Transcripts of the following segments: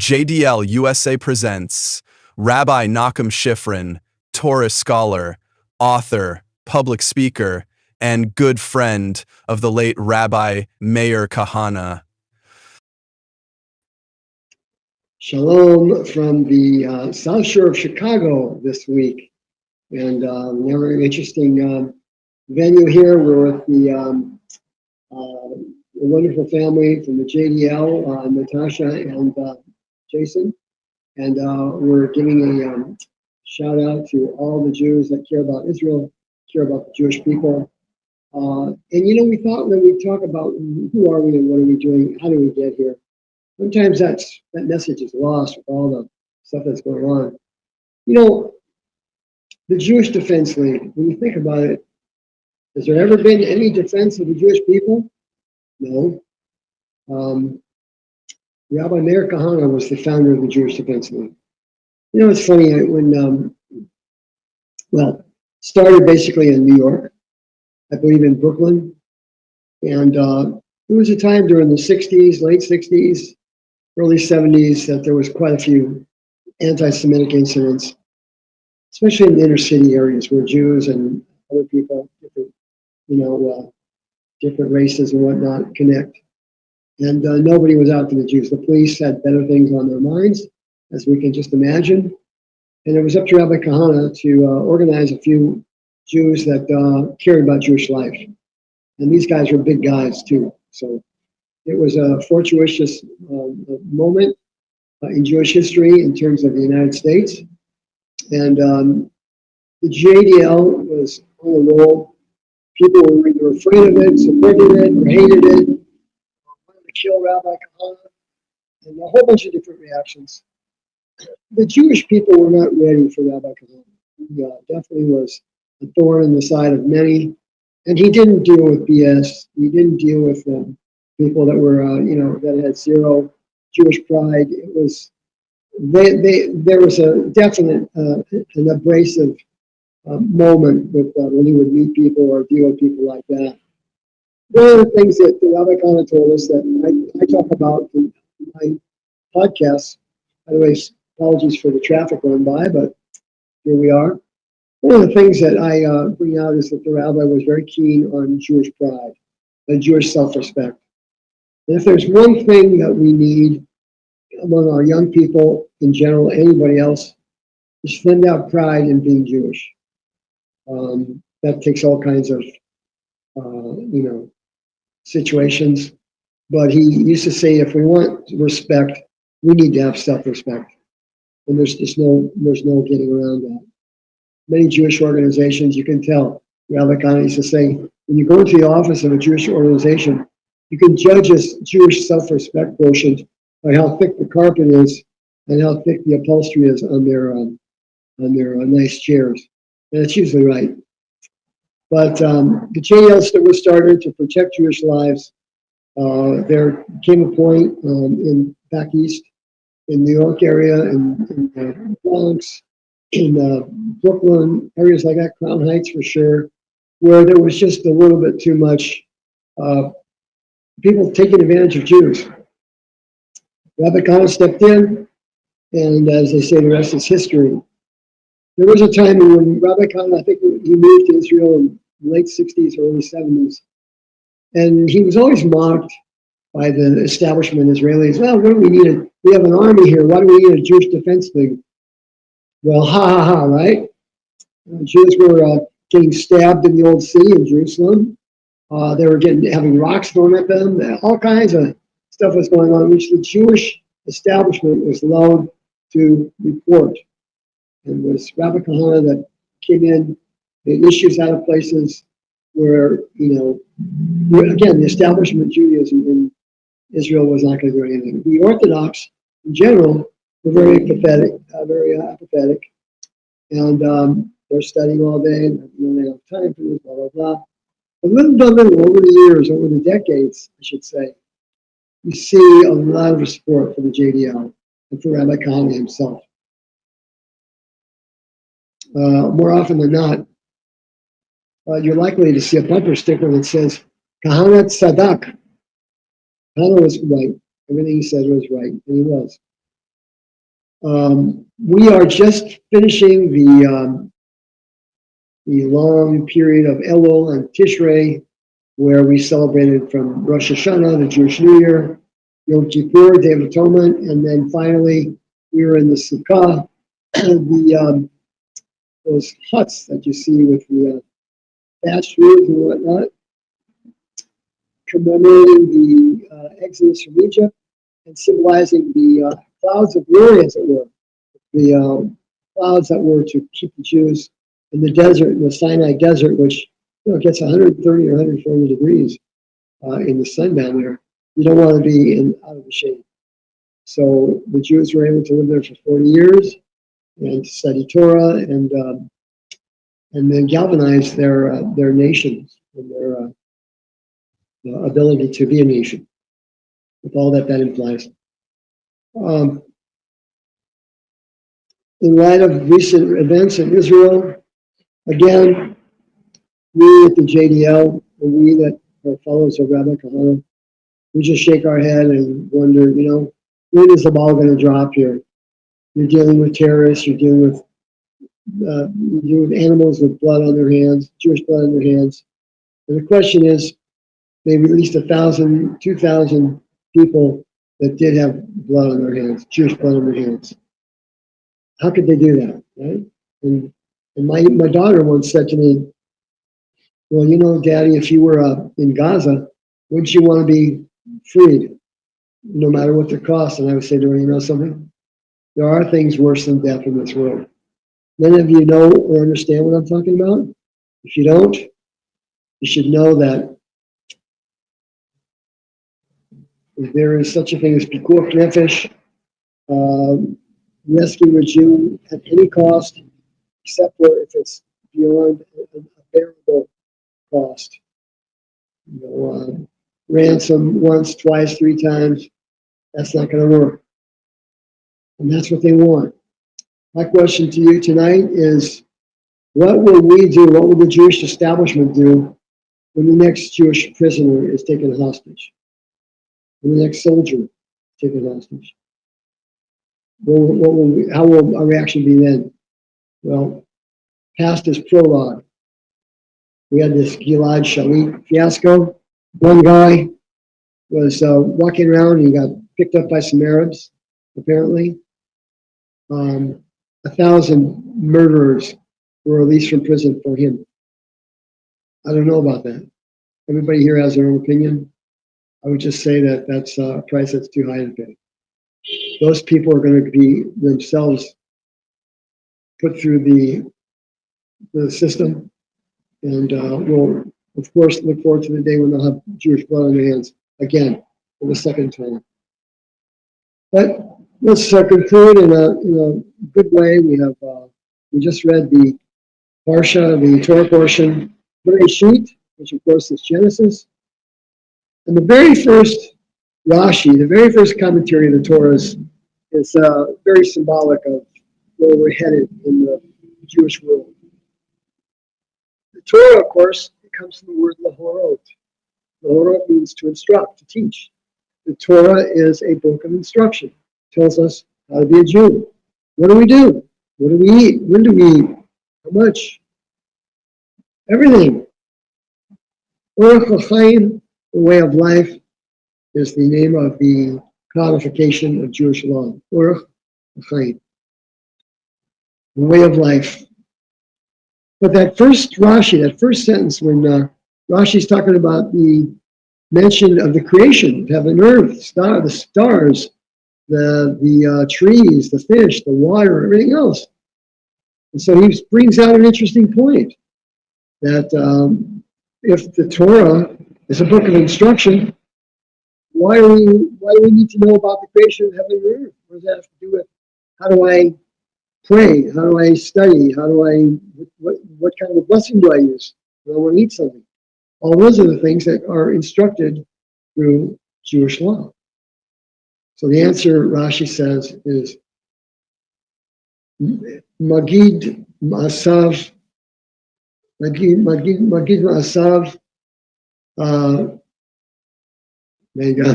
JDL USA presents Rabbi Nachum Shifren, Torah scholar, author, public speaker, and good friend of the late Rabbi Meir Kahana. Shalom from the South Shore of Chicago this week, and a very interesting venue here. We're with the wonderful family from the JDL, Natasha and Jason, and we're giving a shout out to all the Jews that care about Israel, care about the Jewish people. And we thought when we talk about who are we and what are we doing, how do we get here? Sometimes that message is lost with all the stuff that's going on. The Jewish Defense League, when you think about it, has there ever been any defense of the Jewish people? No. Rabbi Meir Kahana was the founder of the Jewish Defense League. It's funny, when, started basically in New York, I believe in Brooklyn. And there was a time during the 60s, late 60s, early 70s, that there was quite a few anti-Semitic incidents, especially in the inner city areas where Jews and other people, different races and whatnot connect. And nobody was out for the Jews. The police had better things on their minds, as we can just imagine. And it was up to Rabbi Kahana to organize a few Jews that cared about Jewish life. And these guys were big guys too. So it was a fortuitous moment in Jewish history in terms of the United States. And the JDL was on a roll. People were either afraid of it, supported it, or hated it, wanted to kill Rabbi Kahana, and a whole bunch of different reactions. The Jewish people were not ready for Rabbi Kahana. He definitely was a thorn in the side of many. And he didn't deal with BS. He didn't deal with people that were, that had zero Jewish pride. It was, there was a definite, an abrasive moment with when he would meet people or deal with people like that. One of the things that Rabbi Kahana told us that I talk about in my podcast, by the way, apologies for the traffic going by, but here we are. One of the things that I bring out is that the rabbi was very keen on Jewish pride and Jewish self-respect. And if there's one thing that we need among our young people in general, anybody else, is for them to have pride in being Jewish. That takes all kinds of, situations. But he used to say, if we want respect, we need to have self-respect. And there's no getting around that. Many Jewish organizations, you can tell, Rabbi Kahana used to say, when you go into the office of a Jewish organization, you can judge a Jewish self-respect quotient by how thick the carpet is and how thick the upholstery is on their nice chairs. And it's usually right. But the JDL was started to protect Jewish lives. There came a point back east in New York area, in the Bronx, in Brooklyn, areas like that, Crown Heights for sure, where there was just a little bit too much people taking advantage of Jews. Rabbi Kahana stepped in, and as they say, the rest is history. There was a time when Rabbi Kahana, I think he moved to Israel in the late 60s, early 70s, and he was always mocked by the establishment Israelis. Well, what do we need? We have an army here. Why do we need a Jewish Defense League? Well, right? Jews were getting stabbed in the old city in Jerusalem. They were having rocks thrown at them. All kinds of stuff was going on, which the Jewish establishment was allowed to report. And it was Rabbi Kahana that came in, made issues out of places where, again, the establishment of Judaism in Israel was not going to do anything. The Orthodox, in general, were very apathetic, and they're studying all day, and they don't have time for this, blah, blah, blah. But little by little, over the years, over the decades, I should say, you see a lot of support for the JDL and for Rabbi Kahana himself. More often than not, you're likely to see a bumper sticker that says, Kahana Tzadak. Kahana was right. Everything he said was right, and he was. We are just finishing the long period of Elul and Tishrei, where we celebrated from Rosh Hashanah, the Jewish New Year, Yom Kippur, Day of Atonement, and then finally we were in the Sukkah, those huts that you see with the thatched roofs and whatnot, commemorating the Exodus from Egypt and symbolizing the clouds of glory, as it were, the clouds that were to keep the Jews in the desert, in the Sinai desert, which gets 130 or 140 degrees in the sun down there. You don't want to be out of the shade. So the Jews were able to live there for 40 years and study Torah and then galvanize their nations and their ability to be a nation, with all that implies. In light of recent events in Israel, again, we at the JDL, and we that are followers of Rabbi Kahana, we just shake our head and wonder, when is the ball going to drop here? You're dealing with terrorists, you're dealing with animals with blood on their hands, Jewish blood on their hands. And the question is, maybe at least 1,000, 2,000 people that did have blood on their hands, Jewish blood on their hands. How could they do that, right? And my daughter once said to me, well, Daddy, if you were in Gaza, wouldn't you want to be freed, no matter what the cost? And I would say to her, you know something? There are things worse than death in this world. Many of you know or understand what I'm talking about. If you don't, you should know that there is such a thing as pikuach nefesh, rescue a Jew at any cost, except for if it's beyond a bearable cost. Ransom once, twice, 3 times, that's not going to work. And that's what they want. My question to you tonight is, what will we do, what will the Jewish establishment do when the next Jewish prisoner is taken hostage? When the next soldier is taken hostage? How will our reaction be then? Well, past is prologue. We had this Gilad Shalit fiasco. One guy was walking around and he got picked up by some Arabs, apparently. 1,000 murderers were released from prison for him. I don't know about that. Everybody here has their own opinion. I would just say that that's a price that's too high to pay. Those people are going to be themselves put through the system, and we'll, of course, look forward to the day when they'll have Jewish blood on their hands again for the second time. But let's conclude in a good way. We just read the Parsha, the Torah portion, BERESHITH, which of course is Genesis. And the very first Rashi, the very first commentary of the Torah is very symbolic of where we're headed in the Jewish world. The Torah, of course, it comes from the word lahorot. Lahorot means to instruct, to teach. The Torah is a book of instruction. It tells us how to be a Jew. What do we do? What do we eat? When do we eat? How much? Everything. Orach HaChaim, the way of life, is the name of the codification of Jewish law. Orach HaChaim, the way of life. But that first Rashi, that first sentence, when Rashi's talking about the mention of the creation of heaven and earth, the stars, the trees, the fish, the water, everything else. And so he brings out an interesting point that if the Torah is a book of instruction, why do we need to know about the creation of heaven and earth? What does that have to do with how do I pray? How do I study? What kind of a blessing do I use when I want to eat something? All those are the things that are instructed through Jewish law. So the answer, Rashi says, is Magid Ma'asav, Magid Ma'asav, there you go.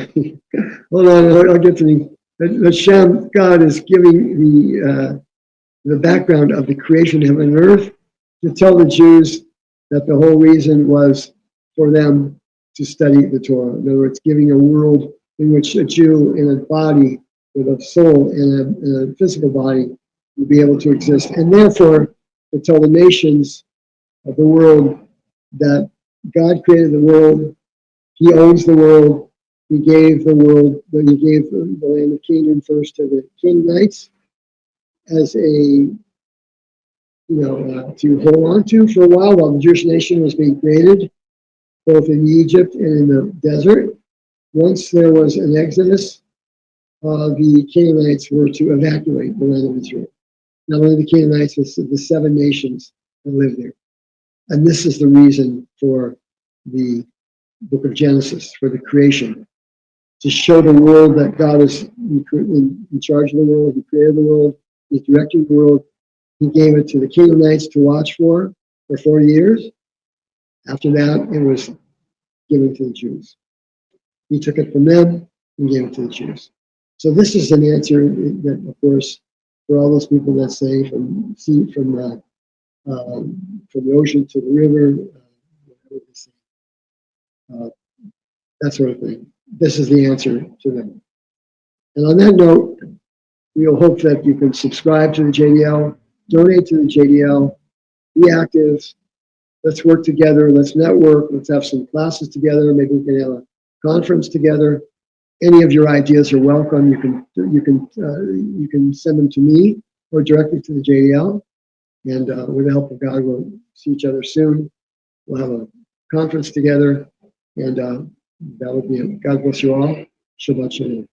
Hold on, I'll get to the But Shem, God is giving the background of the creation of heaven and earth to tell the Jews that the whole reason was for them to study the Torah. In other words, giving a world in which a Jew in a body with a soul and a physical body would be able to exist. And therefore, to tell the nations of the world that God created the world, He owns the world, He gave the world, He gave the land of Canaan first to the Canaanites as to hold on to for a while the Jewish nation was being created, both in Egypt and in the desert. Once there was an exodus, the Canaanites were to evacuate the land of Israel. Not only the Canaanites, but the 7 nations that lived there. And this is the reason for the book of Genesis, for the creation, to show the world that God is in charge of the world, He created the world, He's directing the world. He gave it to the Canaanites to watch for 40 years. After that, it was given to the Jews. He took it from them and gave it to the Jews. So this is an answer that, of course, for all those people that say from the ocean to the river, that sort of thing. This is the answer to them. And on that note, we'll hope that you can subscribe to the JDL, donate to the JDL, be active. Let's work together. Let's network. Let's have some classes together. Maybe we can have a conference together. Any of your ideas are welcome. You can send them to me or directly to the JDL. And with the help of God, we'll see each other soon. We'll have a conference together, and that would be it. God bless you all. Shabbat shalom.